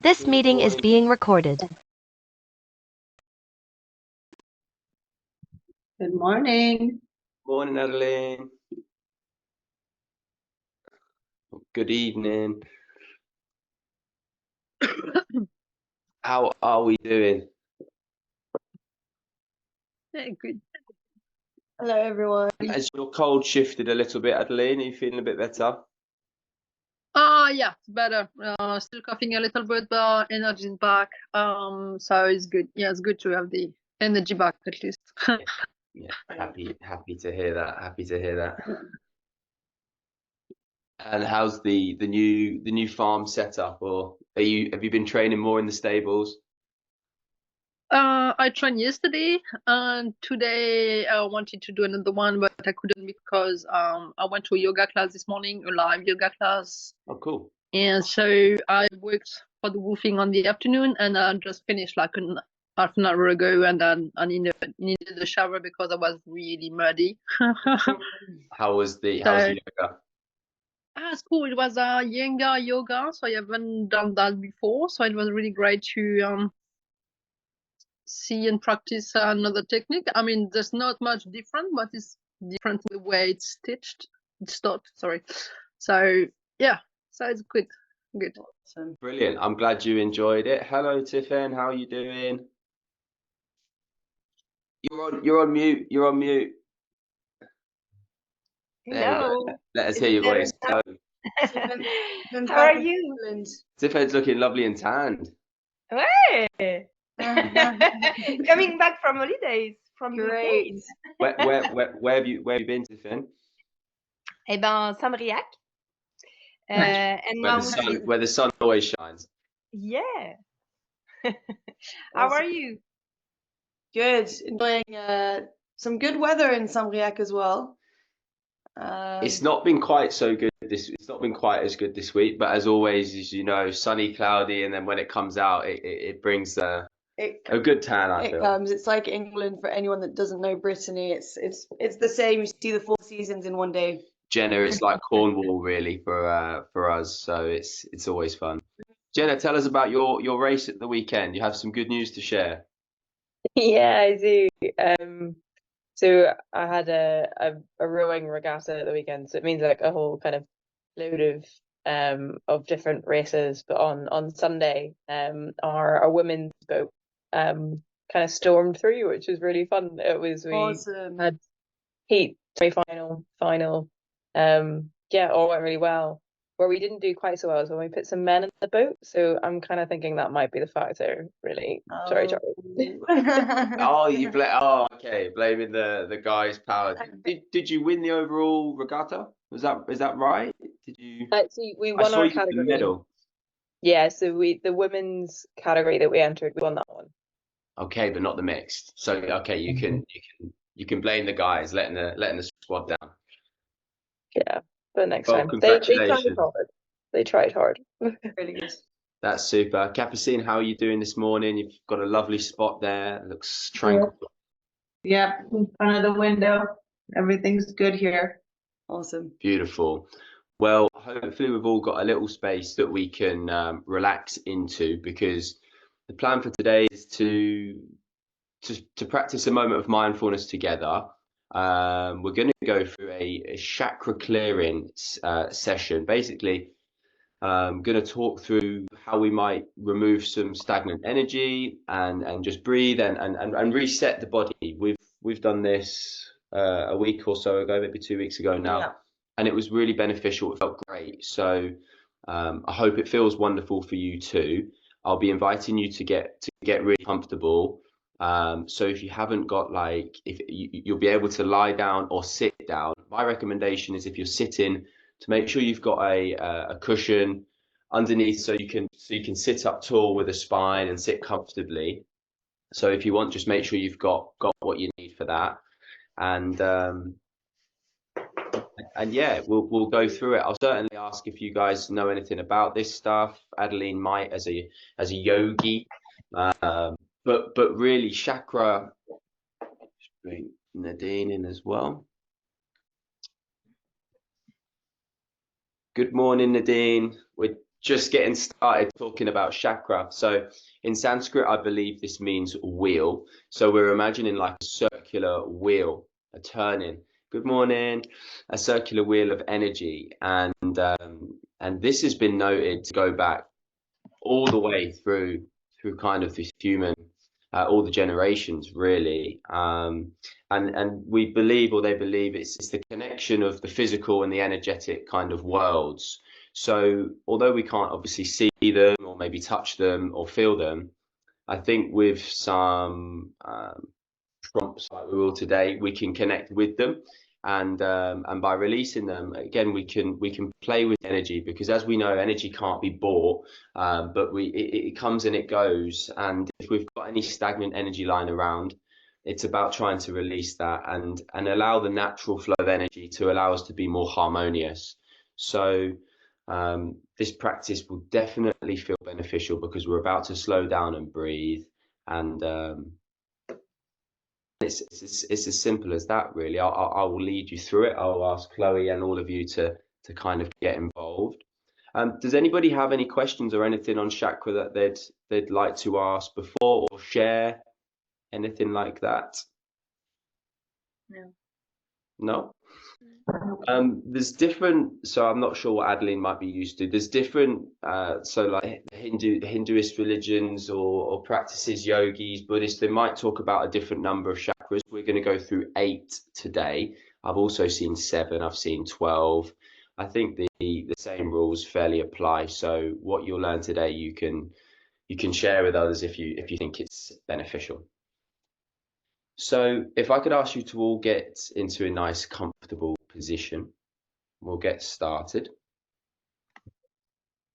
This meeting is being recorded. Good morning. Morning, Adeline. Good evening. How are we doing? Good. Hello, everyone. Has your cold shifted a little bit, Adeline? Are you feeling a bit better? Yeah, it's better. Still coughing a little bit, but energy is back. So it's good. Yeah, it's good to have the energy back at least. Yeah, happy to hear that. Happy to hear that. And how's the new farm setup? Or have you been training more in the stables? I trained yesterday, and today I wanted to do another one, but I couldn't because I went to a yoga class this morning, a live yoga class. Oh, cool. And so I worked for the woofing on the afternoon, and I just finished like half an hour ago, and then I needed a shower because I was really muddy. How's the yoga? It's cool. It was a younger yoga, so I haven't done that before. So it was really great to see and practice another technique. I mean, there's not much different, but it's different the way it's stitched. It's taught, sorry. So yeah, so it's good. Good. Awesome. Brilliant. I'm glad you enjoyed it. Hello, Tiffin. How are you doing? You're on mute. You're on mute. Hello. Let us hear your voice. How are you? Tiffen's looking lovely and tanned. Hey. Coming back from holidays from Great. Where have you been, Tiffen? Eh ben, Saint-Briac. And where the sun always shines. Yeah. How are you? Good. Enjoying some good weather in Saint-Briac as well. It's not been quite so good it's not been quite as good this week, but as always, as you know, sunny, cloudy, and then when it comes out, it brings a good tan. I feel it's like England for anyone that doesn't know Brittany. It's the same. You see the 4 seasons in one day. Jenna, it's like Cornwall really for us, so it's always fun. Jenna, tell us about your race at the weekend. You have some good news to share. Yeah, I do. So I had a rowing regatta at the weekend, so it means like a whole kind of load of different races. But on Sunday, our women's boat kind of stormed through, which was really fun. We Awesome. had heat, semi-final, final. Yeah, all went really well. Where we didn't do quite so well is when we put some men in the boat. So I'm kind of thinking that might be the factor, really. Sorry, Charlie. Okay, blaming the guys' power. Did you win the overall regatta? Is that right? Did you? So we won our category. The medal. Yeah, so the women's category that we entered, we won that one. Okay, but not the mixed. So okay, you can blame the guys letting the squad down. Yeah, but next well, time congratulations. They tried hard. Really good. That's super. Capucine, how are you doing this morning? You've got a lovely spot there. It looks tranquil. Yeah, in front of the window. Everything's good here. Awesome. Beautiful. Well, hopefully we've all got a little space that we can relax into, because the plan for today is to practice a moment of mindfulness together. We're going to go through a chakra clearing session. Basically, I'm going to talk through how we might remove some stagnant energy and just breathe and reset the body. We've done this a week or so ago, maybe 2 weeks ago now, and it was really beneficial. It felt great. So I hope it feels wonderful for you too. I'll be inviting you to get really comfortable. So if you haven't got you'll be able to lie down or sit down. My recommendation is, if you're sitting, to make sure you've got a cushion underneath so you can sit up tall with a spine and sit comfortably. So if you want, just make sure you've got what you need for that. And yeah, we'll go through it. I'll certainly ask if you guys know anything about this stuff. Adeline might, as a yogi, but really chakra. Just bring Nadine in as well. Good morning, Nadine. We're just getting started talking about chakra. So in Sanskrit, I believe this means wheel. So we're imagining like a circular wheel, a turning. Good morning, a circular wheel of energy, and this has been noted to go back all the way through kind of this human, all the generations really, and we believe, or they believe, it's the connection of the physical and the energetic kind of worlds. So although we can't obviously see them or maybe touch them or feel them, I think with some prompts like we will today, we can connect with them, and by releasing them, again, we can play with energy, because as we know, energy can't be bought, but it comes and it goes. And if we've got any stagnant energy lying around, it's about trying to release that and allow the natural flow of energy to allow us to be more harmonious. So this practice will definitely feel beneficial, because we're about to slow down and breathe, and it's as simple as that, really. I will lead you through it. I'll ask Chloe and all of you to kind of get involved. Does anybody have any questions or anything on chakra that they'd like to ask before, or share anything like that? No. No? There's different, so I'm not sure what Adeline might be used to. There's different, so like Hinduist religions or practices, yogis, Buddhists, they might talk about a different number of chakras. We're going to go through 8 today. I've also seen 7, I've seen 12. I think the same rules fairly apply. So what you'll learn today, you can share with others if you think it's beneficial. So if I could ask you to all get into a nice, comfortable position, we'll get started.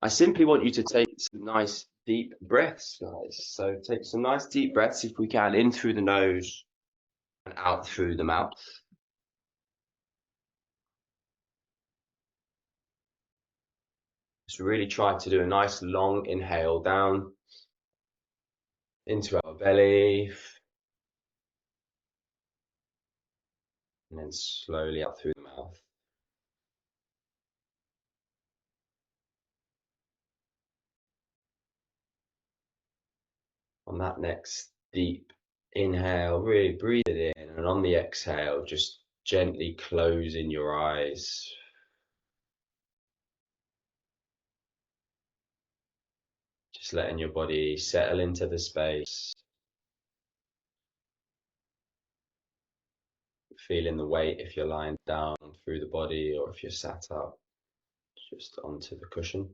I simply want you to take some nice deep breaths, guys. So take some nice deep breaths, if we can, in through the nose and out through the mouth. Just really try to do a nice long inhale down into our belly, and then slowly out through the mouth. On that next deep inhale, really breathe it in, and on the exhale, just gently closing your eyes. Just letting your body settle into the space. Feeling the weight if you're lying down through the body, or if you're sat up, just onto the cushion.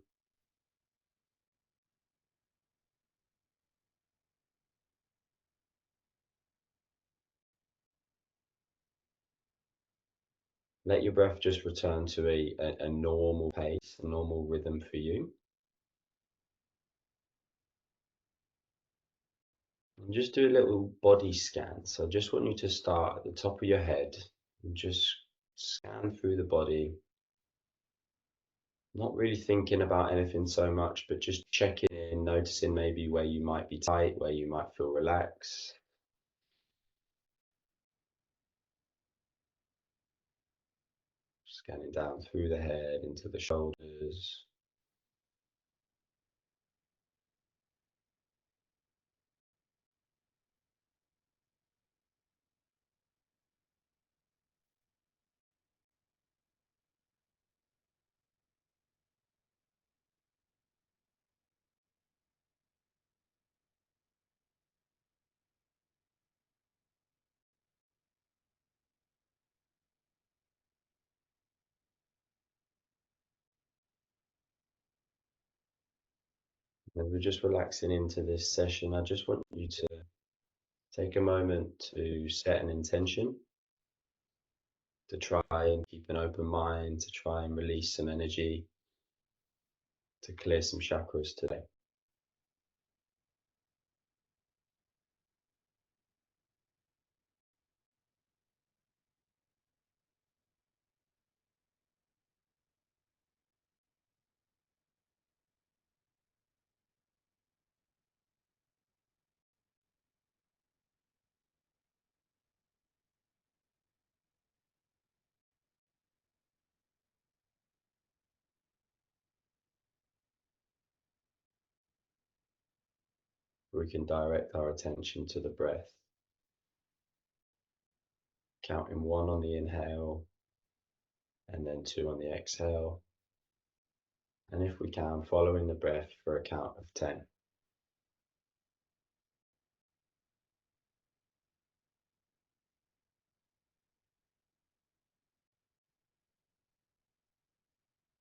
Let your breath just return to a normal pace, a normal rhythm for you. And just do a little body scan. So I just want you to start at the top of your head and just scan through the body. Not really thinking about anything so much, but just checking in, noticing maybe where you might be tight, where you might feel relaxed. Scanning down through the head into the shoulders. And we're just relaxing into this session. I just want you to take a moment to set an intention, to try and keep an open mind, to try and release some energy, to clear some chakras today. we can direct our attention to the breath, counting 1 on the inhale and then 2 on the exhale. And if we can, following the breath for a count of 10.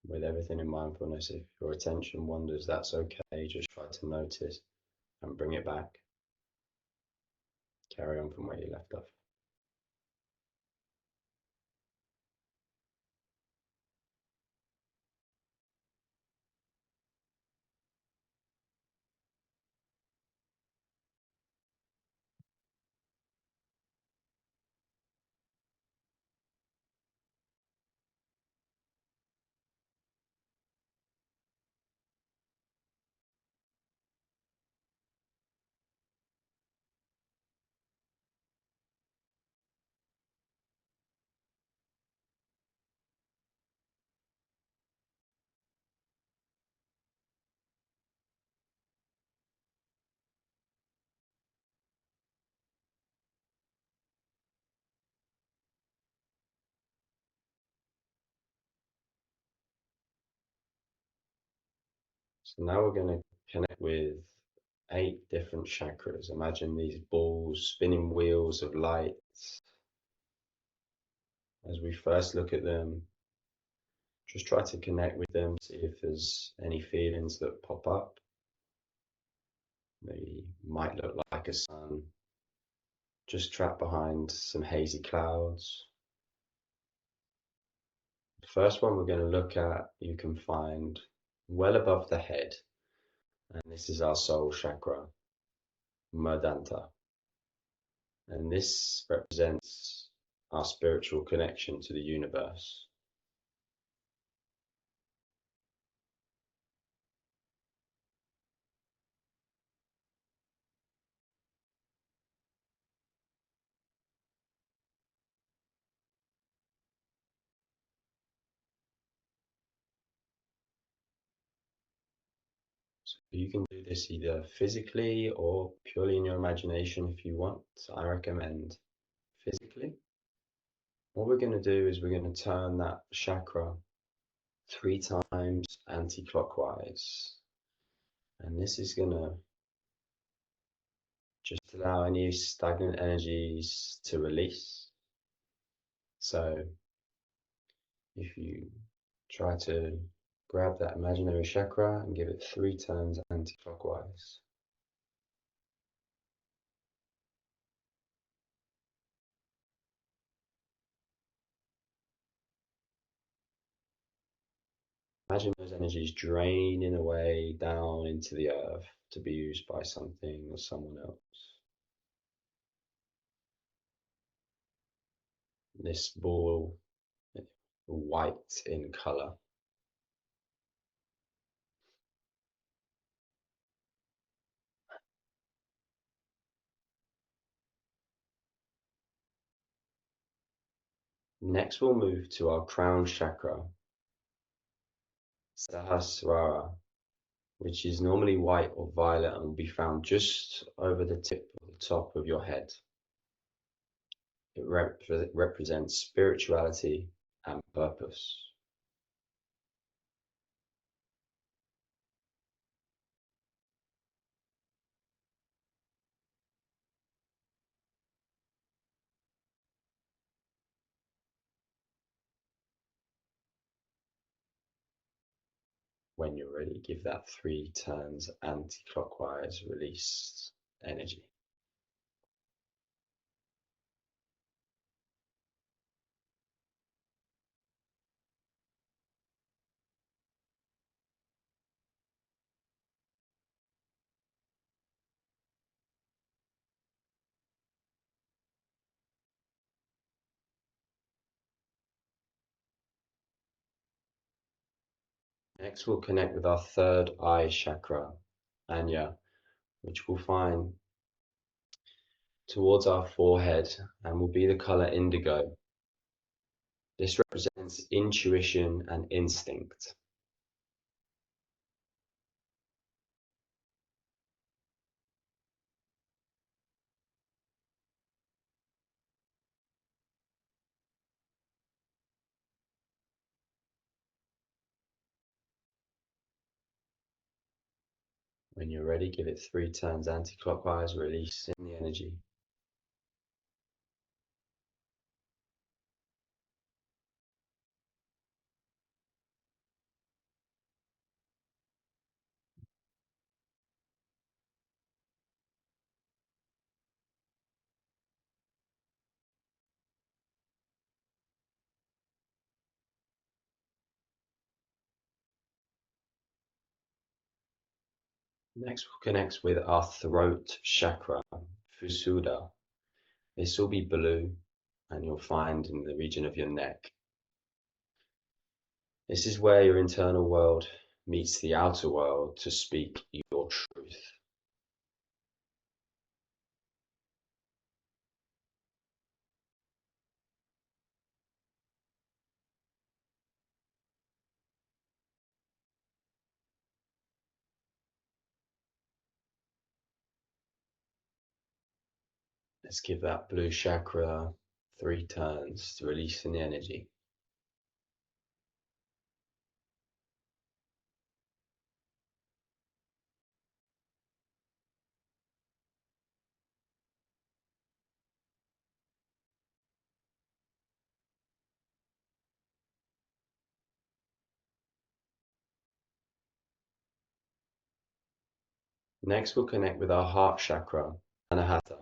With everything in mindfulness, if your attention wanders, that's okay. Just try to notice and bring it back. Carry on from where you left off. So now we're going to connect with 8 different chakras. Imagine these balls, spinning wheels of light. As we first look at them, just try to connect with them, see if there's any feelings that pop up. They might look like a sun, just trapped behind some hazy clouds. The first one we're going to look at, you can find well above the head, and this is our soul chakra, Merdanta. And this represents our spiritual connection to the universe. So you can do this either physically or purely in your imagination if you want. I recommend physically. What we're going to do is we're going to turn that chakra 3 times anti-clockwise. And this is going to just allow any stagnant energies to release. So if you try to grab that imaginary chakra and give it 3 turns anti-clockwise. Imagine those energies draining away down into the earth to be used by something or someone else. This ball, white in color. Next, we'll move to our crown chakra, Sahasrara, which is normally white or violet and will be found just over the tip of the top of your head. It represents spirituality and purpose. When you're ready, give that 3 turns anti-clockwise, release energy. Next, we'll connect with our 3rd eye chakra, Anya, which we'll find towards our forehead and will be the color indigo. This represents intuition and instinct. When you're ready, give it 3 turns anti-clockwise, releasing the energy. Next, we'll connect with our throat chakra, Fusuda. This will be blue, and you'll find in the region of your neck. This is where your internal world meets the outer world to speak your truth. Let's give that blue chakra 3 turns to release the energy. Next, we'll connect with our heart chakra, Anahata.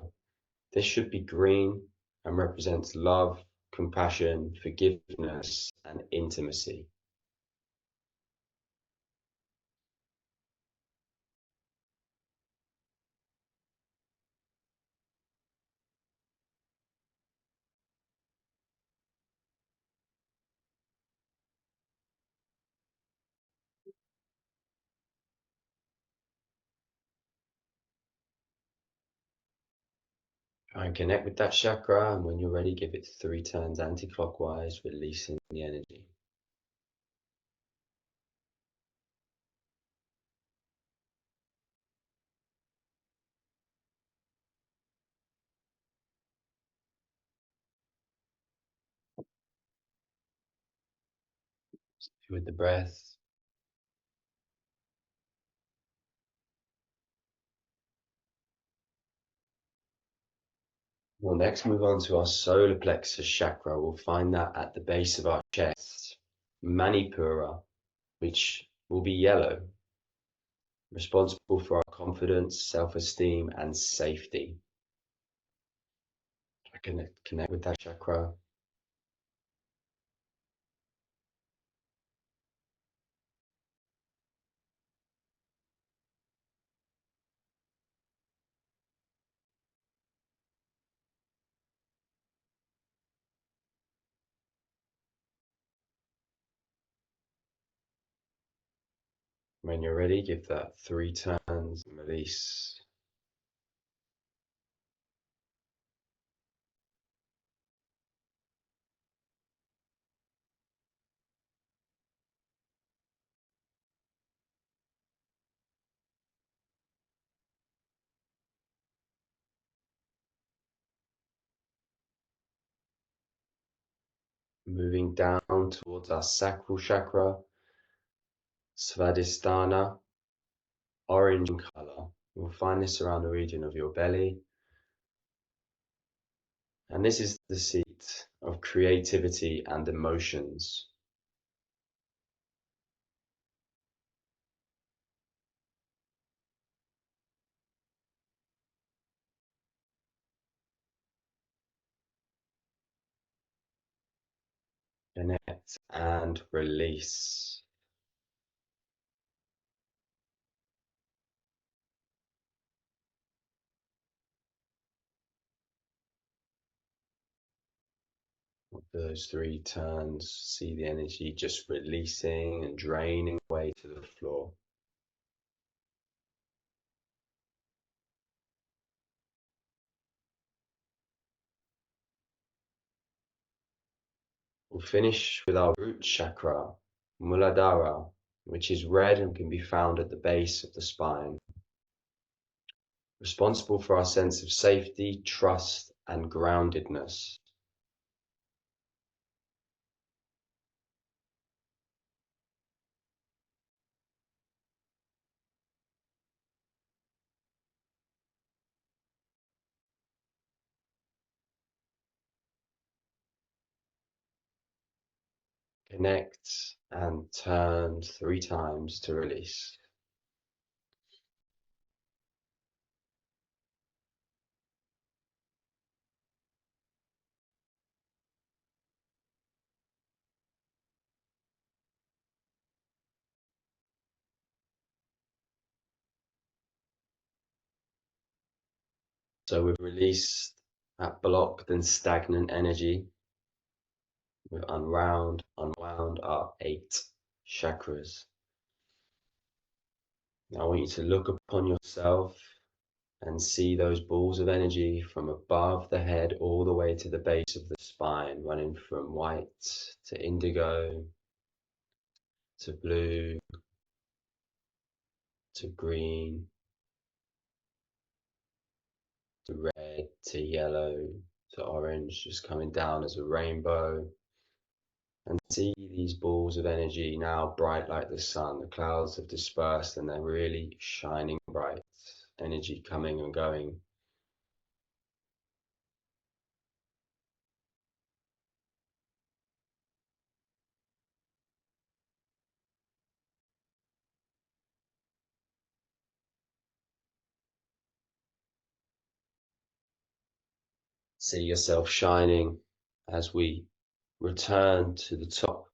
This should be green and represents love, compassion, forgiveness, and intimacy. Try and connect with that chakra, and when you're ready, give it 3 turns anti-clockwise, releasing the energy. With the breath. We'll next move on to our solar plexus chakra. We'll find that at the base of our chest, Manipura, which will be yellow, responsible for our confidence, self-esteem, and safety. I can connect with that chakra. When you're ready, give that 3 turns and release. Moving down towards our sacral chakra, Svadhisthana, orange in color. You'll find this around the region of your belly. And this is the seat of creativity and emotions. Connect and release. Those 3 turns, see the energy just releasing and draining away to the floor. We'll finish with our root chakra, Muladhara, which is red and can be found at the base of the spine. Responsible for our sense of safety, trust, and groundedness. Connect and turn 3 times to release. So we've released that blocked and stagnant energy. We've unwound our 8 chakras. Now I want you to look upon yourself and see those balls of energy from above the head all the way to the base of the spine, running from white to indigo, to blue, to green, to red, to yellow, to orange, just coming down as a rainbow. And see these balls of energy now bright like the sun. The clouds have dispersed and they're really shining bright. Energy coming and going. See yourself shining as we return to the top.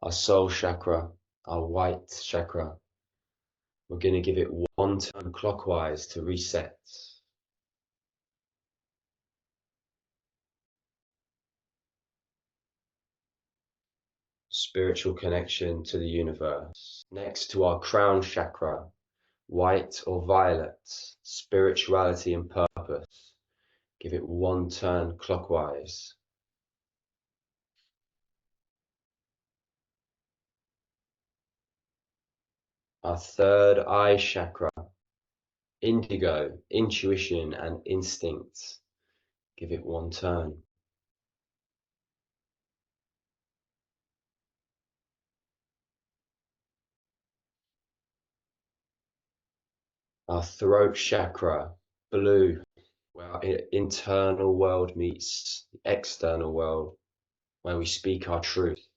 Our soul chakra, our white chakra. We're going to give it 1 turn clockwise to reset. Spiritual connection to the universe. Next to our crown chakra, white or violet, spirituality and purpose. Give it 1 turn clockwise. Our third eye chakra, indigo, intuition and instinct. Give it 1 turn. Our throat chakra, blue, where our internal world meets the external world, where we speak our truth.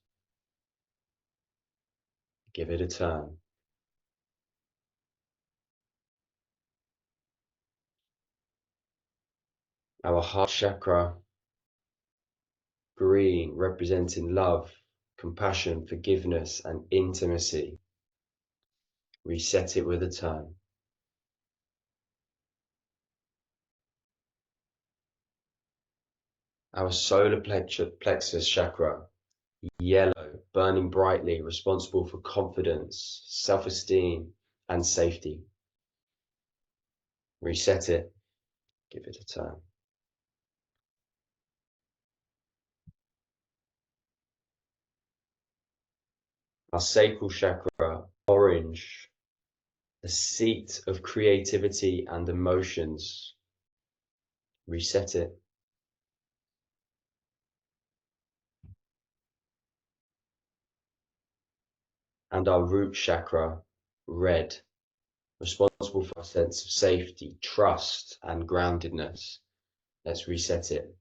Give it a turn. Our heart chakra, green, representing love, compassion, forgiveness, and intimacy. Reset it with a turn. Our solar plexus chakra, yellow, burning brightly, responsible for confidence, self-esteem, and safety. Reset it. Give it a turn. Our sacral chakra, orange, the seat of creativity and emotions. Reset it. And our root chakra, red, responsible for a sense of safety, trust, and groundedness. Let's reset it.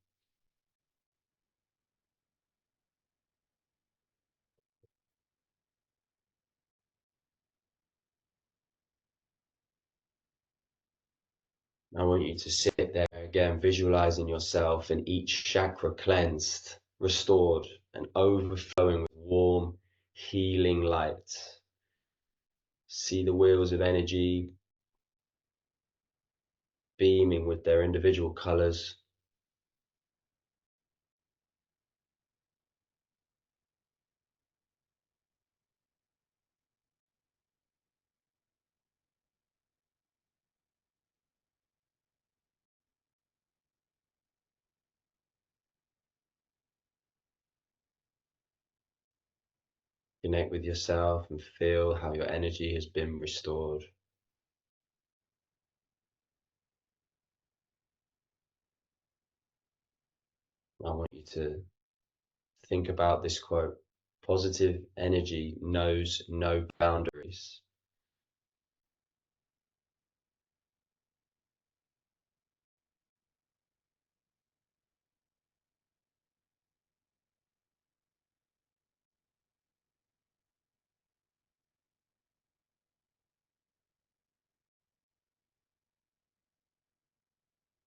I want you to sit there again, visualizing yourself and each chakra cleansed, restored, and overflowing with warm, healing light. See the wheels of energy beaming with their individual colors. Connect with yourself and feel how your energy has been restored. I want you to think about this quote: positive energy knows no boundaries.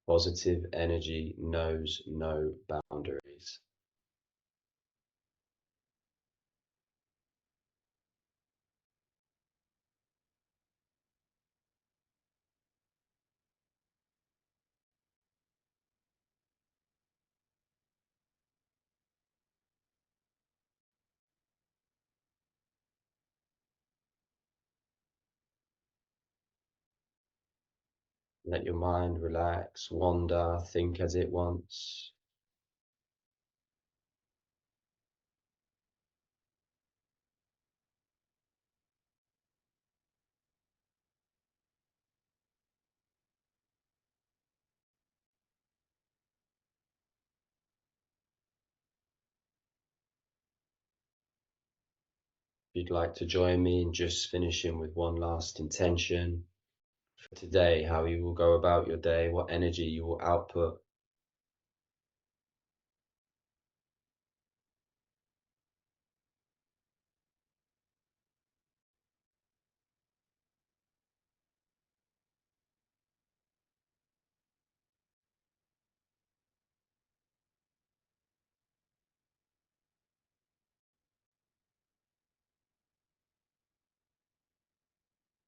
Positive energy knows no boundaries. Let your mind relax, wander, think as it wants. If you'd like to join me in just finishing with one last intention for today, how you will go about your day, what energy you will output.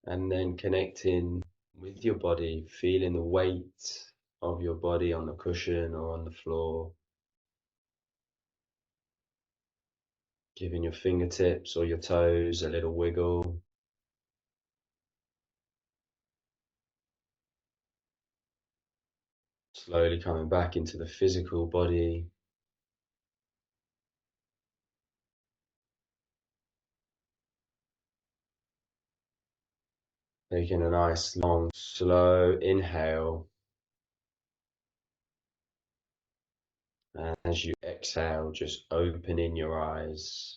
And then connecting with your body, feeling the weight of your body on the cushion or on the floor. Giving your fingertips or your toes a little wiggle. Slowly coming back into the physical body. Taking a nice long, slow inhale. And as you exhale, just opening your eyes.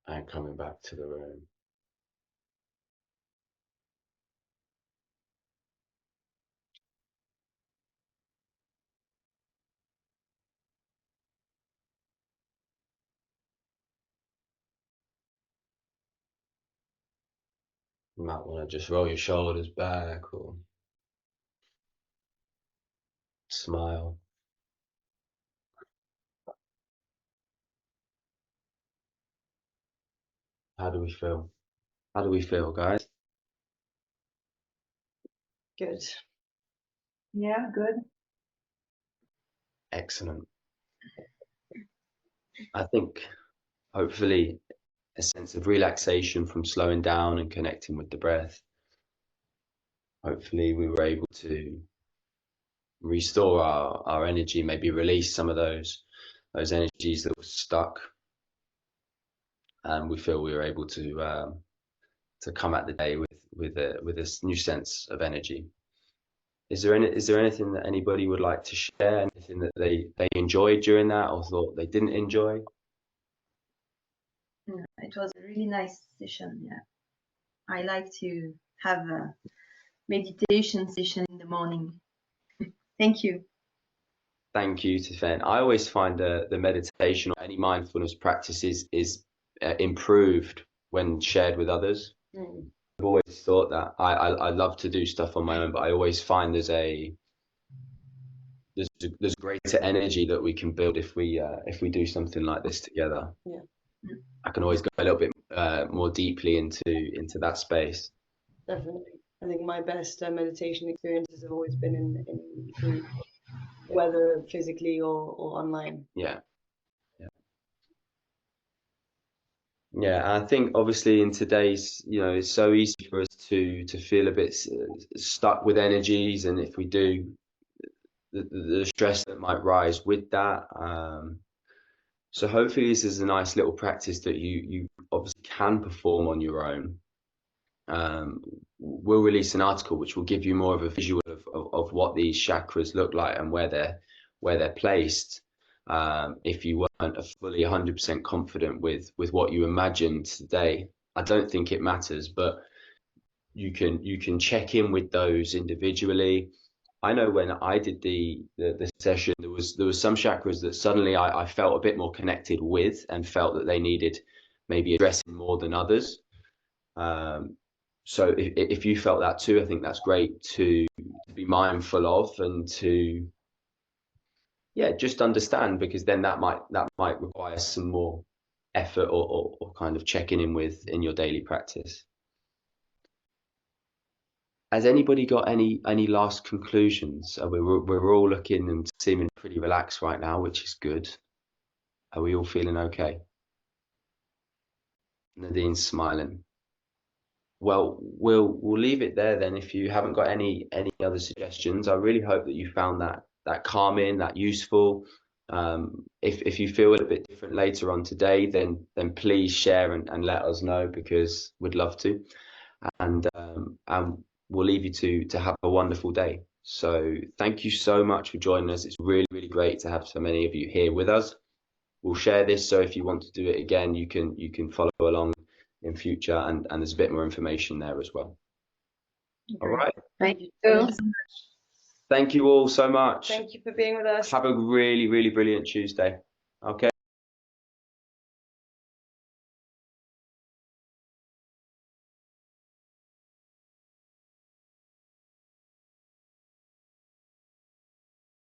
And coming back to the room. You might want to just roll your shoulders back or smile. How do we feel? How do we feel, guys? Good. Yeah, good. Excellent. I think hopefully a sense of relaxation from slowing down and connecting with the breath. Hopefully we were able to restore our energy, maybe release some of those energies that were stuck. And we feel we were able to come at the day with a new sense of energy. Is there anything that anybody would like to share? Anything that they enjoyed during that or thought they didn't enjoy? It was a really nice session. Yeah, I like to have a meditation session in the morning. Thank you. Thank you, Tiffen. I always find the meditation or any mindfulness practices is improved when shared with others. I've always thought that. I love to do stuff on my own, but I always find there's greater energy that we can build if we do something like this together. Yeah. I can always go a little bit more deeply into that space. Definitely. I think my best meditation experiences have always been in group, whether physically or online. Yeah. Yeah, I think obviously in today's, it's so easy for us to feel a bit stuck with energies, and if we do, the stress that might rise with that. So hopefully this is a nice little practice that you obviously can perform on your own. We'll release an article which will give you more of a visual of what these chakras look like and where they're placed. If you weren't fully 100% confident with what you imagined today, I don't think it matters, but you can check in with those individually. I know when I did the session, there was some chakras that suddenly I felt a bit more connected with and felt that they needed maybe addressing more than others. So if you felt that too, I think that's great to be mindful of, and to just understand, because then that might require some more effort, or kind of checking in with in your daily practice. Has anybody got any last conclusions? We're all looking and seeming pretty relaxed right now, which is good. Are we all feeling okay? Nadine's smiling. Well, we'll leave it there then. If you haven't got any other suggestions, I really hope that you found that calming, that useful. If you feel a bit different later on today, then please share and let us know, because we'd love to. And we'll leave you to have a wonderful day. So thank you so much for joining us. It's really, really great to have so many of you here with us. We'll share this, so if you want to do it again, you can follow along in future, and there's a bit more information there as well. All right. Thank you. Thank you all so much. Thank you for being with us. Have a really, really brilliant Tuesday. Okay.